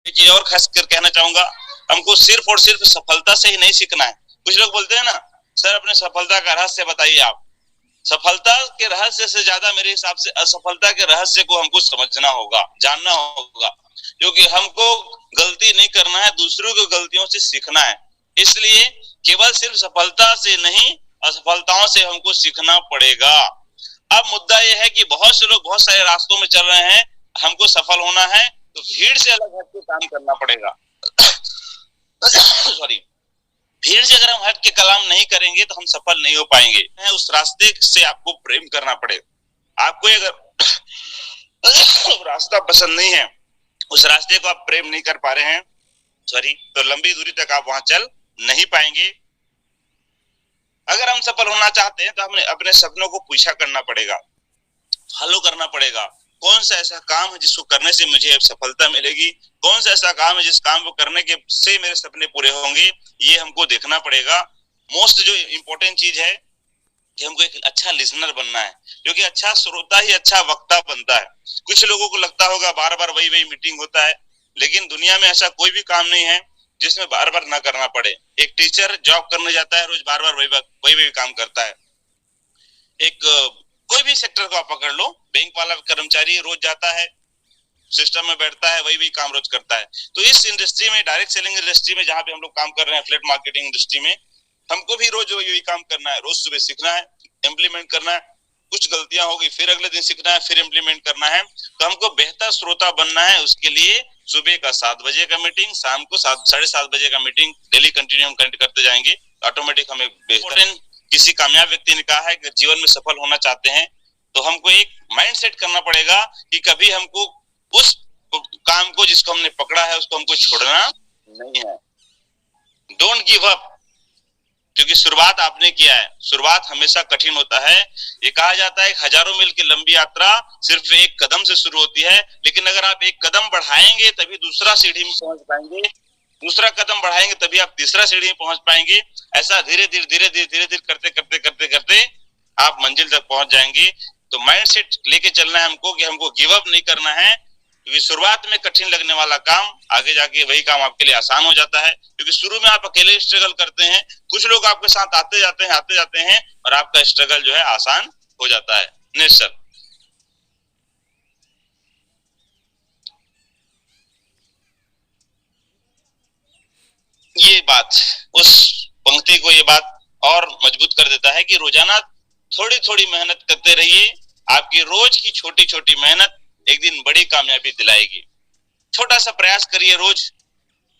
एक चीज और खास कर कहना चाहूंगा, हमको सिर्फ और सिर्फ सफलता से ही नहीं सीखना है। कुछ लोग बोलते हैं ना, सर अपने सफलता का रहस्य बताइए आप। सफलता के रहस्य से ज्यादा मेरे हिसाब से असफलता के रहस्य को हमको समझना होगा, जानना होगा, क्योंकि हमको गलती नहीं करना है, दूसरों की गलतियों से सीखना है। इसलिए केवल सिर्फ सफलता से नहीं, असफलताओं से हमको सीखना पड़ेगा। अब मुद्दा यह है कि बहुत से लोग बहुत सारे रास्तों में चल रहे हैं, हमको सफल होना है तो भीड़ से अलग हट के काम करना पड़ेगा। सॉरी, भीड़ से अगर हम हट के कलाम नहीं करेंगे तो हम सफल नहीं हो पाएंगे। उस रास्ते से आपको प्रेम करना पड़ेगा। आपको अगर रास्ता पसंद नहीं है, उस रास्ते को आप प्रेम नहीं कर पा रहे हैं, सॉरी, तो लंबी दूरी तक आप वहां चल नहीं पाएंगे। अगर हम सफल होना चाहते हैं तो हमें अपने सपनों को पीछा करना पड़ेगा, फॉलो करना पड़ेगा। कौन सा ऐसा काम है जिसको करने से मुझे सफलता मिलेगी, कौन सा ऐसा काम है जिस काम को करने के से मेरे सपने पूरे होंगे, ये हमको देखना पड़ेगा। मोस्ट जो इम्पोर्टेंट चीज है कि हमको एक अच्छा लिसनर बनना है, क्योंकि अच्छा श्रोता ही अच्छा वक्ता बनता है। कुछ लोगों को लगता होगा बार बार वही वही मीटिंग होता है, लेकिन दुनिया में ऐसा कोई भी काम नहीं है जिसमें बार बार ना करना पड़े। एक टीचर जॉब करने जाता है, रोज बार बार वही वही काम करता है। एक कोई भी सेक्टर को आप पकड़ लो, बैंक वाला कर्मचारी रोज जाता है, सिस्टम में बैठता है, वही भी काम रोज करता है। तो इस इंडस्ट्री में, डायरेक्ट सेलिंग इंडस्ट्री में जहां पे हम लोग काम कर रहे हैं, एफिलिएट मार्केटिंग इंडस्ट्री में, हमको भी रोज वही काम करना है। रोज सुबह सीखना है, इम्प्लीमेंट करना है, कुछ गलतियां होगी फिर अगले दिन सीखना है, फिर इम्प्लीमेंट करना है। तो हमको बेहतर श्रोता बनना है। उसके लिए सुबह का 7 बजे का मीटिंग, शाम को 7-7:30 बजे का मीटिंग डेली कंटिन्यू हम करते जाएंगे, ऑटोमेटिक हमें बेहतर। किसी कामयाब व्यक्ति ने कहा है कि जीवन में सफल होना चाहते हैं तो हमको एक माइंड सेट करना पड़ेगा कि कभी हमको उस काम को जिसको हमने पकड़ा है उसको हमको छोड़ना नहीं है। डोंट गिव अप, क्योंकि शुरुआत आपने किया है। शुरुआत हमेशा कठिन होता है। ये कहा जाता है हजारों मील की लंबी यात्रा सिर्फ एक कदम से शुरू होती है, लेकिन अगर आप एक कदम बढ़ाएंगे तभी दूसरा सीढ़ी में पहुंच पाएंगे, दूसरा कदम बढ़ाएंगे तभी आप तीसरा सीढ़ी में पहुंच पाएंगे। ऐसा धीरे धीरे करते करते आप मंजिल तक पहुंच जाएंगे। तो माइंड सेट लेके चलना है हमको कि हमको गिव अप नहीं करना है, क्योंकि शुरुआत में कठिन लगने वाला काम आगे जाके वही काम आपके लिए आसान हो जाता है। क्योंकि शुरू में आप अकेले स्ट्रगल करते हैं, कुछ लोग आपके साथ आते जाते हैं और आपका स्ट्रगल जो है आसान हो जाता है। Next sir. ये बात, उस पंक्ति को ये बात और मजबूत कर देता है कि रोजाना थोड़ी थोड़ी मेहनत करते रहिए। आपकी रोज की छोटी छोटी मेहनत एक दिन बड़ी कामयाबी दिलाएगी। छोटा सा प्रयास करिए रोज,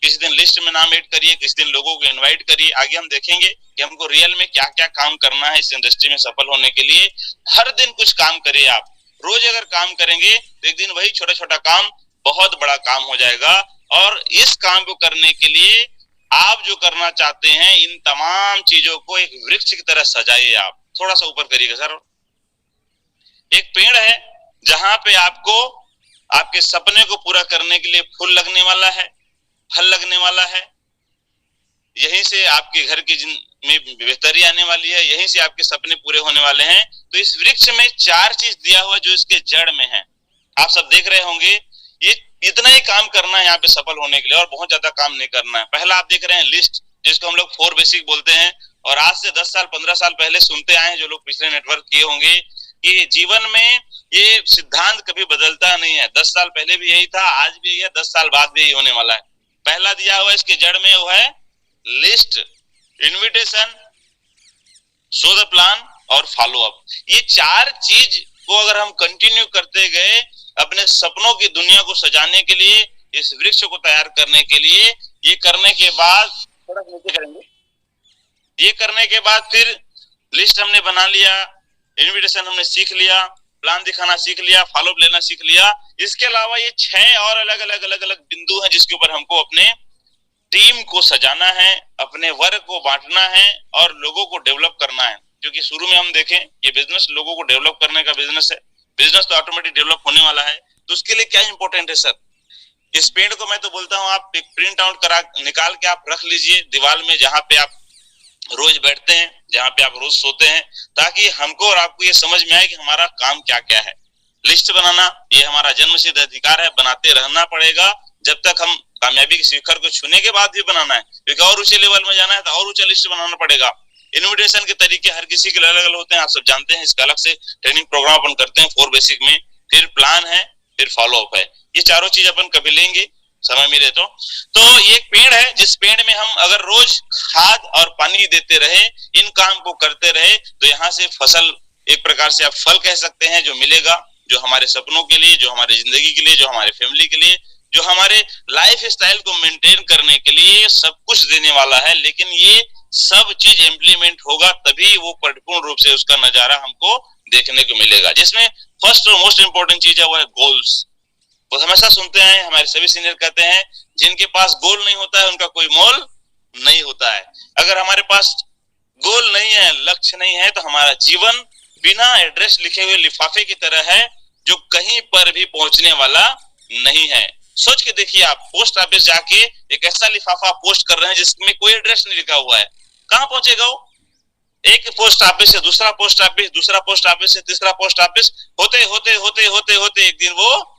किसी दिन लिस्ट में नाम ऐड करिए, किसी दिन लोगों को इनवाइट करिए। आगे हम देखेंगे कि हमको रियल में क्या क्या काम करना है इस इंडस्ट्री में सफल होने के लिए। हर दिन कुछ काम करिए आप, रोज अगर काम करेंगे तो एक दिन वही छोटा छोटा काम बहुत बड़ा काम हो जाएगा। और इस काम को करने के लिए आप जो करना चाहते हैं, इन तमाम चीजों को एक वृक्ष की तरह सजाइए। आप थोड़ा सा ऊपर करिएगा सर। एक पेड़ है जहां पे आपको आपके सपने को पूरा करने के लिए फूल लगने वाला है, फल लगने वाला है, यहीं से आपके घर की में बेहतरी आने वाली है, यहीं से आपके सपने पूरे होने वाले हैं। तो इस वृक्ष में 4 चीज दिया हुआ जो इसके जड़ में है, आप सब देख रहे होंगे। ये इतना ही काम करना है यहाँ पे सफल होने के लिए, और बहुत ज्यादा काम नहीं करना है। पहला आप देख रहे हैं लिस्ट, जिसको हम लोग 4 बेसिक बोलते हैं, और आज से 10 साल 15 साल पहले सुनते आए हैं जो लोग पिछले नेटवर्क किए होंगे कि जीवन में ये सिद्धांत कभी बदलता नहीं है। 10 साल पहले भी यही था, आज भी यही है, 10 साल बाद भी यही होने वाला है। पहला दिया हुआ इसके जड़ में वो है list, invitation, show the plan और फॉलो अप। ये 4 चीज को अगर हम कंटिन्यू करते गए अपने सपनों की दुनिया को सजाने के लिए, इस वृक्ष को तैयार करने के लिए, ये करने के बाद थोड़ा नीचे करेंगे, ये करने के बाद फिर लिस्ट हमने बना लिया, इन्विटेशन हमने सीख लिया, प्लान दिखाना सीख लिया, फॉलो अप लेना सीख लिया। इसके अलावा ये 6 और अलग अलग बिंदु हैं जिसके ऊपर हमको अपने टीम को सजाना है, अपने वर्क को बांटना है और लोगों को डेवलप करना है। क्योंकि शुरू में हम देखें ये बिजनेस लोगों को डेवलप करने का बिजनेस है, बिजनेस तो ऑटोमेटिक डेवलप होने वाला है। तो उसके लिए क्या इंपॉर्टेंट है सर? इस पेड़ को मैं तो बोलता हूँ आप एक प्रिंट आउट करा निकाल के आप रख लीजिए दीवार में, जहां पे आप रोज बैठते हैं, जहां पे आप रोज सोते हैं, ताकि हमको और आपको ये समझ में आए कि हमारा काम क्या क्या है। लिस्ट बनाना ये हमारा जन्मसिद्ध अधिकार है, बनाते रहना पड़ेगा जब तक हम कामयाबी के शिखर को छूने के बाद भी बनाना है, क्योंकि और ऊंचे लेवल में जाना है तो और ऊंचा लिस्ट बनाना पड़ेगा। इन्विटेशन के तरीके हर किसी के अलग अलग होते हैं, आप सब जानते हैं। इसका अलग से ट्रेनिंग प्रोग्राम अपन करते हैं 4 बेसिक में, फिर प्लान है, फिर फॉलो अप है। ये चारों चीज अपन कभी लेंगे समय मिले तो ये एक पेड़ है, जिस पेड़ में हम अगर रोज खाद और पानी देते रहे, इन काम को करते रहे, तो यहाँ से फसल, एक प्रकार से आप फल कह सकते हैं, जो मिलेगा, जो हमारे सपनों के लिए, जो हमारी जिंदगी के लिए, जो हमारे फैमिली के लिए, जो हमारे लाइफ स्टाइल को मेंटेन करने के लिए सब कुछ देने वाला है। लेकिन ये सब चीज इम्प्लीमेंट होगा तभी वो परिपूर्ण रूप से उसका नजारा हमको देखने को मिलेगा, जिसमें फर्स्ट और मोस्ट इंपोर्टेंट चीज है वो है गोल्स। वो हमेशा सुनते हैं, हमारे सभी सीनियर कहते हैं, जिनके पास गोल नहीं होता है उनका कोई मोल नहीं होता है। अगर हमारे पास गोल नहीं है, लक्ष्य नहीं है, तो हमारा जीवन बिना एड्रेस लिखे हुए लिफाफे की तरह है, जो कहीं पर भी पहुंचने वाला नहीं है। सोच के देखिए, आप पोस्ट ऑफिस जाके एक ऐसा लिफाफा पोस्ट कर रहे हैं जिसमें कोई एड्रेस नहीं लिखा हुआ है, कहां पहुंचेगा वो? एक पोस्ट ऑफिस से दूसरा पोस्ट ऑफिस, दूसरा पोस्ट ऑफिस से तीसरा पोस्ट ऑफिस, होते होते होते होते होते एक दिन वो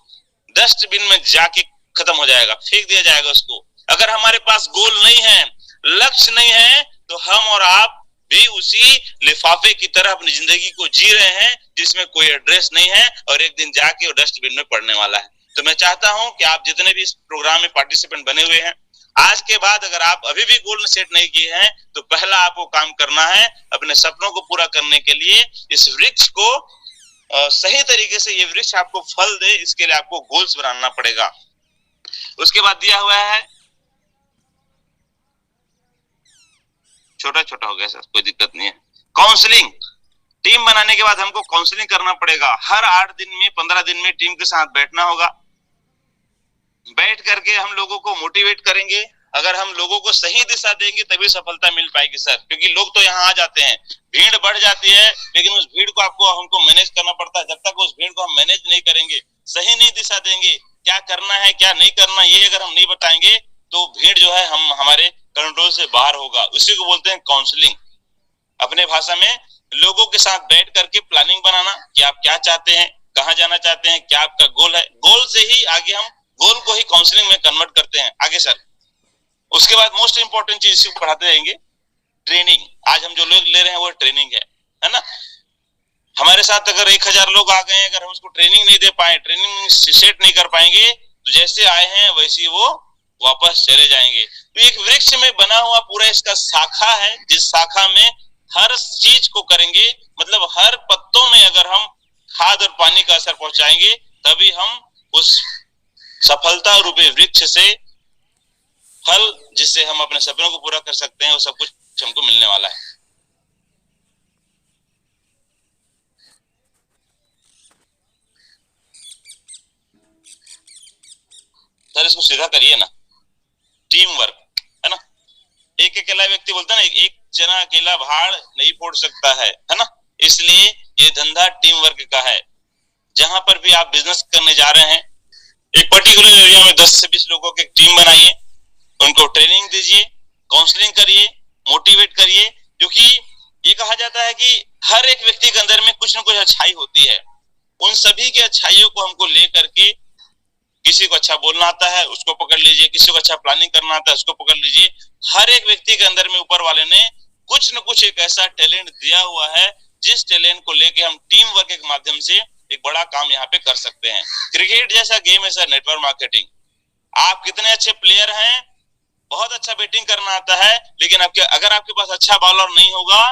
डस्टबिन में जाके खत्म हो जाएगा, फेंक दिया जाएगा उसको। अगर हमारे पास गोल नहीं है, लक्ष्य नहीं है, तो हम और आप भी उसी लिफाफे की तरह अपनी जिंदगी को जी रहे हैं जिसमें कोई एड्रेस नहीं है, और एक दिन जाके वो डस्टबिन में पड़ने वाला है। तो मैं चाहता हूं कि आप जितने भी इस प्रोग्राम में पार्टिसिपेंट बने हुए हैं, आज के बाद अगर आप अभी भी गोल सेट नहीं किए हैं, तो पहला आपको काम करना है अपने सपनों को पूरा करने के लिए इस वृक्ष को सही तरीके से, ये वृक्ष आपको फल दे, इसके लिए आपको गोल्स बनाना पड़ेगा। उसके बाद दिया हुआ है, छोटा छोटा हो गया सर, कोई दिक्कत नहीं है। काउंसलिंग, टीम बनाने के बाद हमको काउंसलिंग करना पड़ेगा। हर 8 दिन में, 15 दिन में टीम के साथ बैठना होगा। बैठ करके हम लोगों को मोटिवेट करेंगे। अगर हम लोगों को सही दिशा देंगे तभी सफलता मिल पाएगी सर, क्योंकि लोग तो यहाँ आ जाते हैं, भीड़ बढ़ जाती है, लेकिन उस भीड़ को आपको हमको मैनेज करना पड़ता है। जब तक उस भीड़ को हम मैनेज नहीं करेंगे, सही नहीं दिशा देंगे, क्या करना है क्या नहीं करना ये अगर हम नहीं बताएंगे, तो भीड़ जो है हम हमारे कंट्रोल से बाहर होगा। उसी को बोलते हैं काउंसलिंग। अपने भाषा में लोगों के साथ बैठ करके प्लानिंग बनाना कि आप क्या चाहते हैं, कहाँ जाना चाहते हैं, क्या आपका गोल है। गोल से ही आगे हम गोल को ही काउंसलिंग में कन्वर्ट करते हैं। आगे सर, उसके बाद मोस्ट इंपोर्टेंट चीज इसको पढ़ाते रहेंगे, ट्रेनिंग। आज हम जो लोग ले रहे हैं वो ट्रेनिंग है ना। हमारे साथ अगर 1000 लोग आ गए, अगर हम उसको ट्रेनिंग नहीं दे पाए, ट्रेनिंग सेट नहीं कर पाएंगे, तो जैसे आए हैं वैसे वो वापस चले जाएंगे। तो एक वृक्ष में बना हुआ पूरा इसका शाखा है, जिस शाखा में हर चीज को करेंगे, मतलब हर पत्तों में अगर हम खाद और पानी का असर पहुंचाएंगे, तभी हम उस सफलता रूपी वृक्ष से फल, जिससे हम अपने सपनों को पूरा कर सकते हैं, वो सब कुछ हमको मिलने वाला है। सर इसको सीधा करिए ना, टीम वर्क है ना। एक अकेला व्यक्ति बोलता है ना, एक जना अकेला पहाड़ नहीं फोड़ सकता है ना। इसलिए ये धंधा टीम वर्क का है। जहां पर भी आप बिजनेस करने जा रहे हैं, एक पर्टिकुलर एरिया में 10 से 20 लोगों की टीम बनाइए, उनको ट्रेनिंग दीजिए, काउंसलिंग करिए, मोटिवेट करिए। क्योंकि ये कहा जाता है कि हर एक व्यक्ति के अंदर में कुछ ना कुछ अच्छाई होती है। उन सभी के अच्छाइयों को हमको लेकर के, किसी को अच्छा बोलना आता है उसको पकड़ लीजिए, किसी को अच्छा प्लानिंग करना आता है उसको पकड़ लीजिए। हर एक व्यक्ति के अंदर में ऊपर वाले ने कुछ न कुछ एक ऐसा टैलेंट दिया हुआ है, जिस टैलेंट को लेके हम टीम वर्क के माध्यम से एक बड़ा काम यहाँ पे कर सकते हैं। क्रिकेट जैसा गेम है सर, नेटवर्क मार्केटिंग। आप कितने अच्छे प्लेयर हैं, बहुत अच्छा बैटिंग करना आता है, लेकिन अगर आपके पास अच्छा बॉलर नहीं होगा,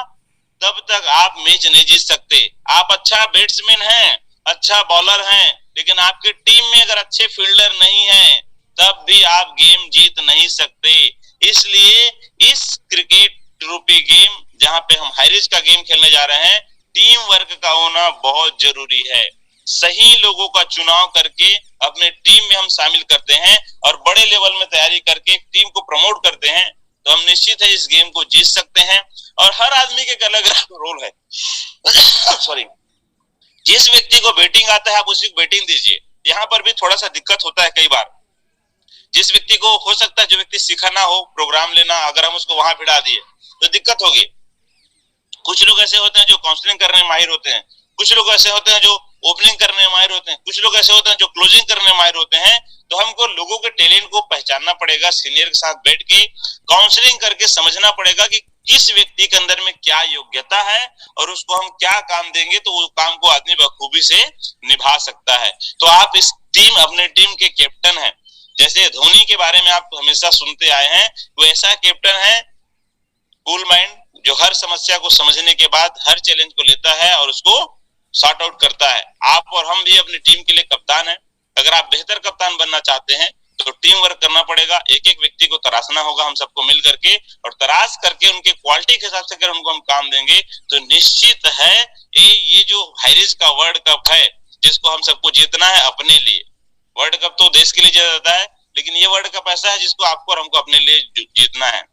तब तक आप मैच नहीं जीत सकते। आप अच्छा बैट्समैन हैं, अच्छा बॉलर हैं, लेकिन आपके टीम में अगर अच्छे फील्डर नहीं हैं, तब भी आप गेम जीत नहीं सकते। इसलिए इस क्रिकेट रूपी गेम, जहां पे हम हाई रिस्क का गेम खेलने जा रहे हैं, टीम वर्क का होना बहुत जरूरी है। सही लोगों का चुनाव करके अपने टीम में हम शामिल करते हैं और बड़े लेवल में तैयारी करके टीम को प्रमोट करते हैं, तो हम निश्चित है इस गेम को जीत सकते हैं। और हर आदमी के अलग रोल है सॉरी। जिस व्यक्ति को बैटिंग आता है आप उसी को बैटिंग दीजिए। यहाँ पर भी थोड़ा सा दिक्कत होता है कई बार। जिस व्यक्ति को हो सकता है, जो व्यक्ति सीखा ना हो प्रोग्राम लेना, अगर हम उसको वहां भिड़ा दिए तो दिक्कत होगी। कुछ लोग ऐसे होते हैं जो काउंसलिंग करने में माहिर होते हैं, कुछ लोग ऐसे होते हैं जो ओपनिंग करने में माहिर होते हैं, कुछ लोग ऐसे होते हैं जो क्लोजिंग करने में माहिर होते हैं। तो हमको लोगों के टैलेंट को पहचानना पड़ेगा, सीनियर के साथ बैठ के काउंसलिंग करके समझना पड़ेगा कि किस व्यक्ति के अंदर में क्या योग्यता है और उसको हम क्या काम देंगे तो वो काम को आदमी बखूबी से निभा सकता है। तो आप इस टीम, अपने टीम के कैप्टन हैं। जैसे धोनी के बारे में आप हमेशा सुनते आए हैं, वो ऐसा कैप्टन है कूल माइंड, जो हर समस्या को समझने के बाद हर चैलेंज को लेता है और उसको सॉर्ट आउट करता है। आप और हम भी अपनी टीम के लिए कप्तान हैं। अगर आप बेहतर कप्तान बनना चाहते हैं तो टीम वर्क करना पड़ेगा, एक एक व्यक्ति को तराशना होगा हम सबको मिल करके, और तराश करके उनके क्वालिटी के हिसाब से अगर उनको हम काम देंगे तो निश्चित है ये जो हाईरिस्क का वर्ल्ड कप है जिसको हम सबको जीतना है अपने लिए। वर्ल्ड कप तो देश के लिए जीता जाता है, लेकिन ये वर्ल्ड कप ऐसा है जिसको आपको और हमको अपने लिए जीतना है।